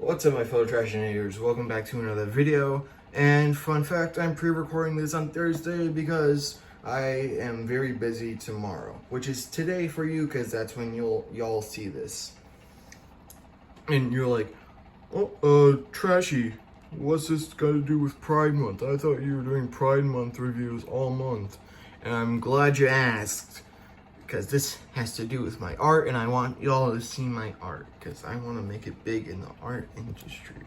What's up, my fellow trashinators? Welcome back to another video. And fun fact, I'm pre-recording this on Thursday because I am very busy tomorrow, which is today for you because that's when y'all see this. And you're like, oh, Trashy, what's this got to do with Pride Month? I thought you were doing Pride Month reviews all month. And I'm glad you asked, because this has to do with my art, and I want y'all to see my art, because I want to make it big in the art industry.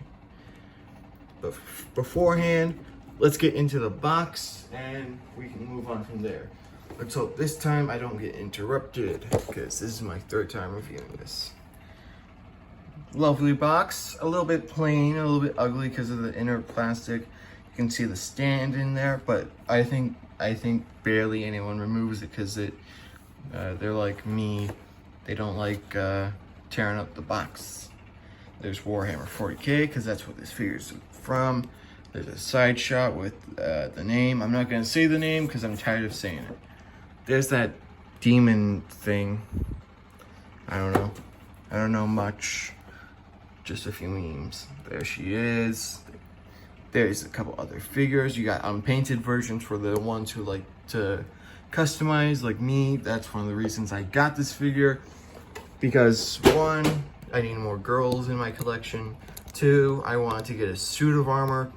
But beforehand, let's get into the box, and we can move on from there. Let's hope this time I don't get interrupted, because this is my third time reviewing this. Lovely box, a little bit plain, a little bit ugly because of the inner plastic. You can see the stand in there, but I think barely anyone removes it because they're like me. They don't like tearing up the box. There's Warhammer 40K because that's what this figure's from. There's a side shot with the name. I'm not gonna say the name because I'm tired of saying it. There's that demon thing. I don't know much. Just a few memes. There she is. There's a couple other figures. You got unpainted versions for the ones who like to customize, like me. That's one of the reasons I got this figure, because one, I need more girls in my collection. Two, I wanted to get a suit of armor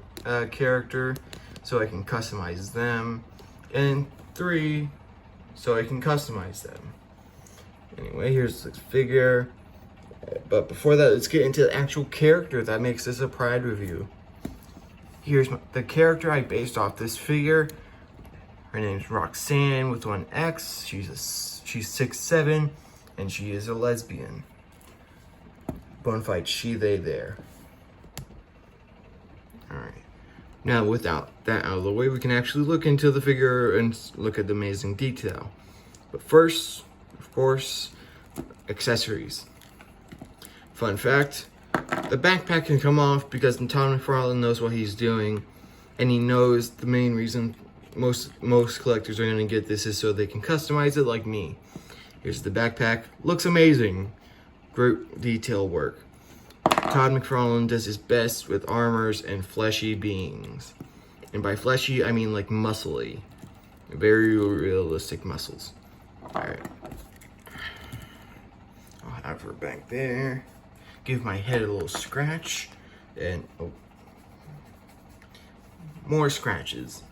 character so I can customize them. And three, so I can customize them. Anyway, here's the figure. But before that, let's get into the actual character that makes this a Pride review. Here's the character I based off this figure. Her name's Roxanne with one X. She's 6'7", and she is a lesbian. Bonafide she, they, there. Alright. Now, without that out of the way, we can actually look into the figure and look at the amazing detail. But first, of course, accessories. Fun fact, the backpack can come off because Todd Mcfarlane knows what he's doing, and he knows the main reason most collectors are going to get this is so they can customize it like me. Here's the backpack. Looks amazing. Great detail work. Todd Mcfarlane does his best with armors and fleshy beings. And by fleshy, I mean like muscly. Very realistic muscles. Alright. I'll have her back there. Give my head a little scratch. And, oh. More scratches.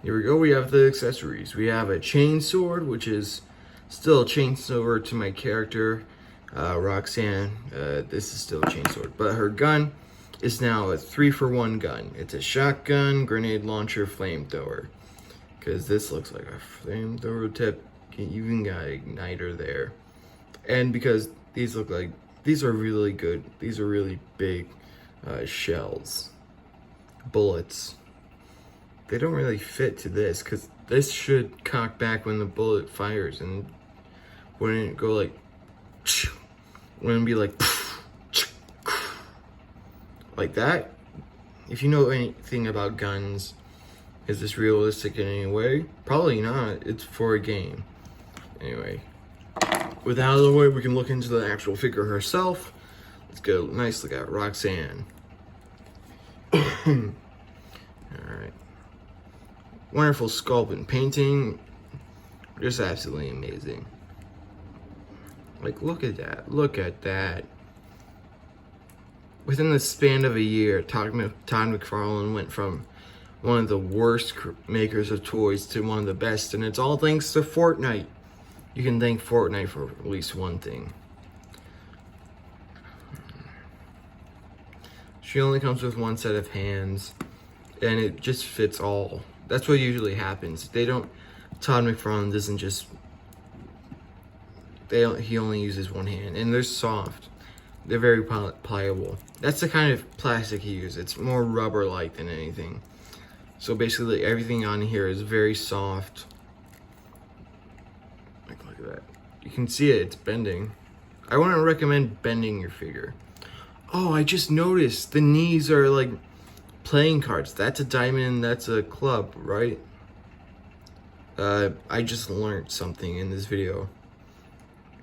Here we go, we have the accessories. We have a chain sword, which is still a chain sword to my character, Roxanne. This is still a chain sword, but her gun is now a 3-for-1 gun. It's a shotgun, grenade launcher, flamethrower. Because this looks like a flamethrower tip. You even got an igniter there. And because these are really good. These are really big shells, bullets. They don't really fit to this because this should cock back when the bullet fires, and wouldn't it go like, wouldn't it be like that? If you know anything about guns, is this realistic in any way? Probably not. It's for a game. Anyway, with that out of the way, we can look into the actual figure herself. Let's get a nice look at Roxanne. Alright. Wonderful sculpt and painting. Just absolutely amazing. Like, look at that. Look at that. Within the span of a year, Todd Mcfarlane went from one of the worst makers of toys to one of the best, and it's all thanks to Fortnite. You can thank Fortnite for at least one thing. She only comes with one set of hands, and it just fits all. That's what usually happens. Todd McFarlane doesn't just, he only uses one hand, and they're soft. They're very pliable. That's the kind of plastic he uses. It's more rubber-like than anything. So basically everything on here is very soft. Like, look at that. You can see it, it's bending. I wouldn't recommend bending your figure. Oh, I just noticed the knees are like playing cards. That's a diamond, that's a club, right? I just learned something in this video.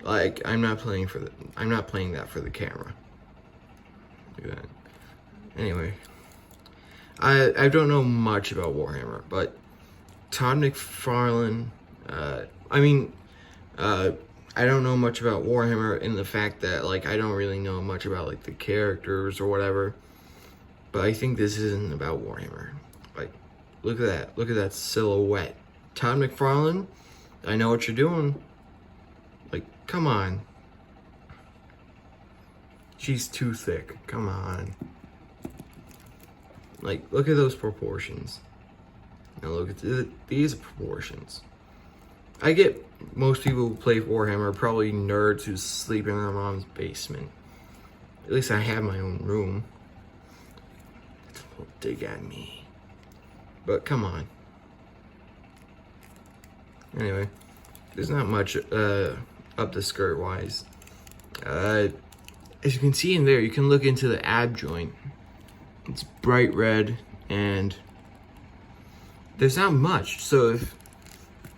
Like, I'm not playing that for the camera. Look at that. Anyway, I don't know much about Warhammer, but Todd McFarlane, I don't know much about Warhammer in the fact that, like, I don't really know much about, like, the characters or whatever, but I think this isn't about Warhammer. Like, look at that silhouette. Todd McFarlane, I know what you're doing. Like, come on. She's too thick, come on. Like, look at those proportions. Now look at these proportions. I get most people who play Warhammer are probably nerds who sleep in their mom's basement. At least I have my own room. Don't dig at me. But come on. Anyway, there's not much up the skirt wise. As you can see in there, you can look into the ab joint. It's bright red and there's not much. So if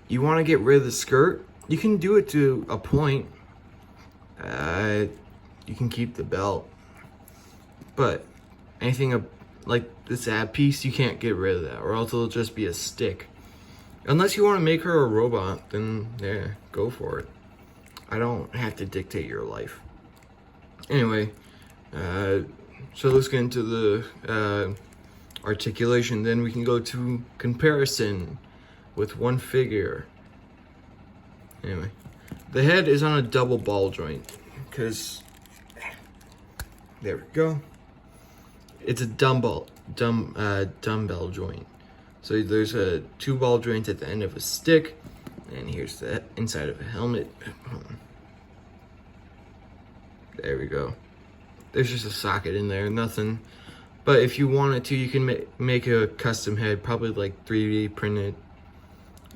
you want to get rid of the skirt, you can do it to a point. You can keep the belt, but anything like this ab piece, you can't get rid of that, or else it'll just be a stick. Unless you want to make her a robot, then yeah, go for it. I don't have to dictate your life. Anyway, so let's get into the articulation. Then we can go to comparison with one figure. Anyway, the head is on a double ball joint because there we go. It's a dumbbell joint. So there's a 2 ball joint at the end of a stick, and here's the inside of a helmet. There we go. There's just a socket in there, nothing. But if you wanted to, you can make a custom head, probably like 3D printed.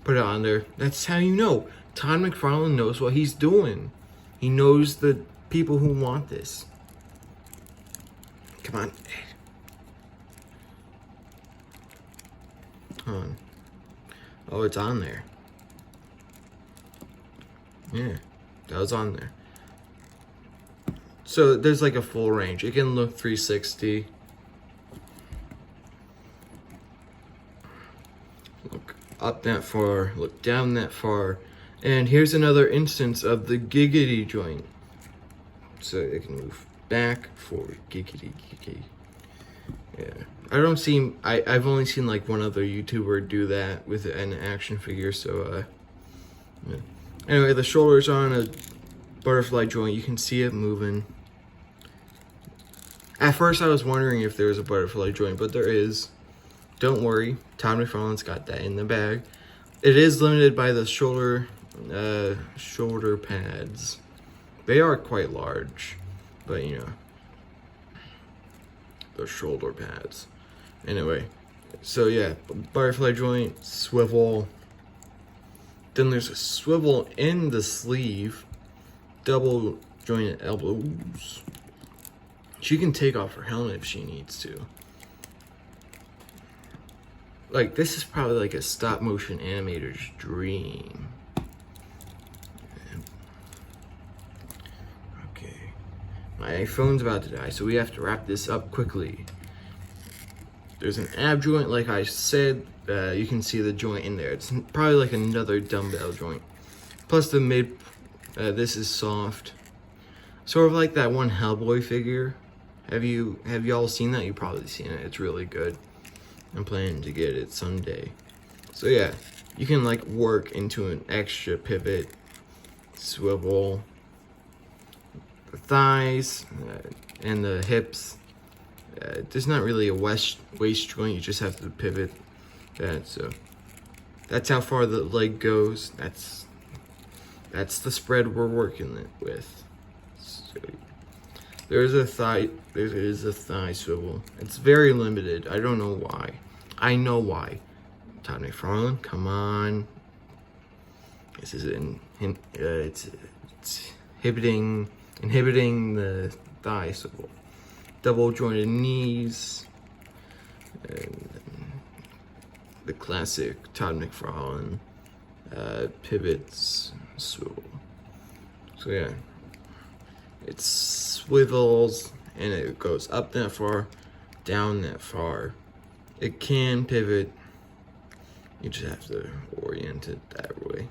Put it on there. That's how you know. Todd McFarlane knows what he's doing. He knows the people who want this. Come on. Hold on. Oh, it's on there. Yeah, that was on there. So there's like a full range. It can look 360. Look up that far, look down that far. And here's another instance of the giggity joint. So it can move back, forward, giggity. Yeah. I've only seen like one other YouTuber do that with an action figure, so yeah. Anyway, the shoulder's on a butterfly joint. You can see it moving. At first I was wondering if there was a butterfly joint, but there is. Don't worry, Todd McFarlane's got that in the bag. It is limited by the shoulder pads. They are quite large, but you know, the shoulder pads. Anyway, so yeah, butterfly joint, swivel. Then there's a swivel in the sleeve, double jointed elbows. She can take off her helmet if she needs to. Like, this is probably like a stop motion animator's dream. Okay, my phone's about to die, so we have to wrap this up quickly. There's an ab joint, like I said. You can see the joint in there. It's probably like another dumbbell joint. Plus the mid, this is soft. Sort of like that one Hellboy figure. Have y'all seen that? You've probably seen it. It's really good. I'm planning to get it someday. So yeah, you can like work into an extra pivot, swivel, the thighs, and the hips. There's not really a waist joint, you just have to pivot that. So that's how far the leg goes. That's the spread we're working with. So there is a thigh swivel. It's very limited. I don't know why. I know why. Todd McFarlane, come on. This is it's inhibiting the thigh swivel. Double jointed knees, and the classic Todd McFarlane pivots swivel. So yeah, it swivels and it goes up that far, down that far. It can pivot. You just have to orient it that way.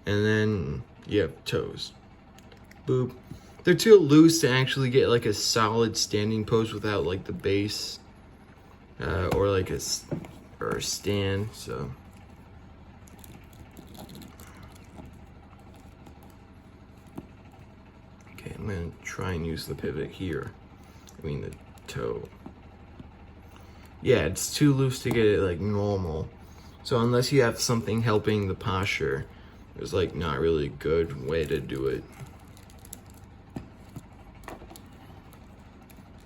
And then you have toes. Boop. They're too loose to actually get like a solid standing pose without like the base or like a stand. So okay, I'm gonna try and use the pivot here. I mean the toe. Yeah, it's too loose to get it like normal. So unless you have something helping the posture, there's like not really a good way to do it.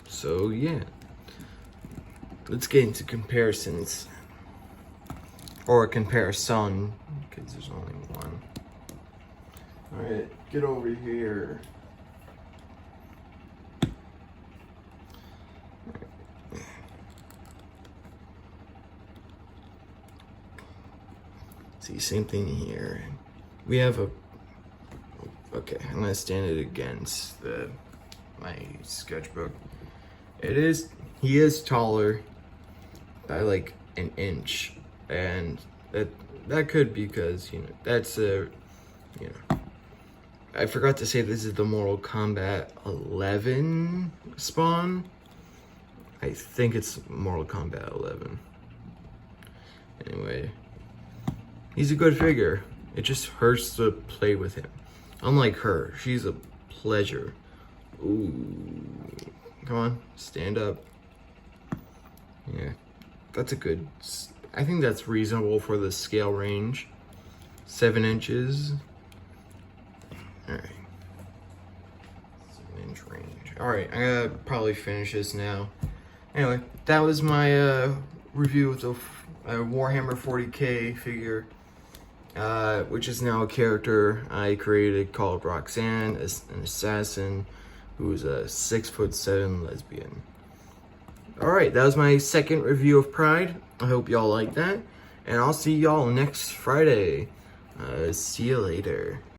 So yeah, let's get into comparisons, or a comparison, because there's only one. All right, get over here. See, same thing here. We have a, okay, I'm gonna stand it against my sketchbook. He is taller by like an inch, and that could be because, you know, that's a, you know, I forgot to say this is the Mortal Kombat 11 spawn. I think it's Mortal Kombat 11. Anyway, he's a good figure. It just hurts to play with him. Unlike her, she's a pleasure. Ooh. Come on, stand up. Yeah, that's a good, I think that's reasonable for the scale range. 7 inches. All right. 7-inch range. All right, I gotta probably finish this now. Anyway, that was my review of the Warhammer 40K figure, which is now a character I created called Roxanne, an assassin who's a 6'7" lesbian. Alright, that was my second review of Pride. I hope y'all like that. And I'll see y'all next Friday. See you later.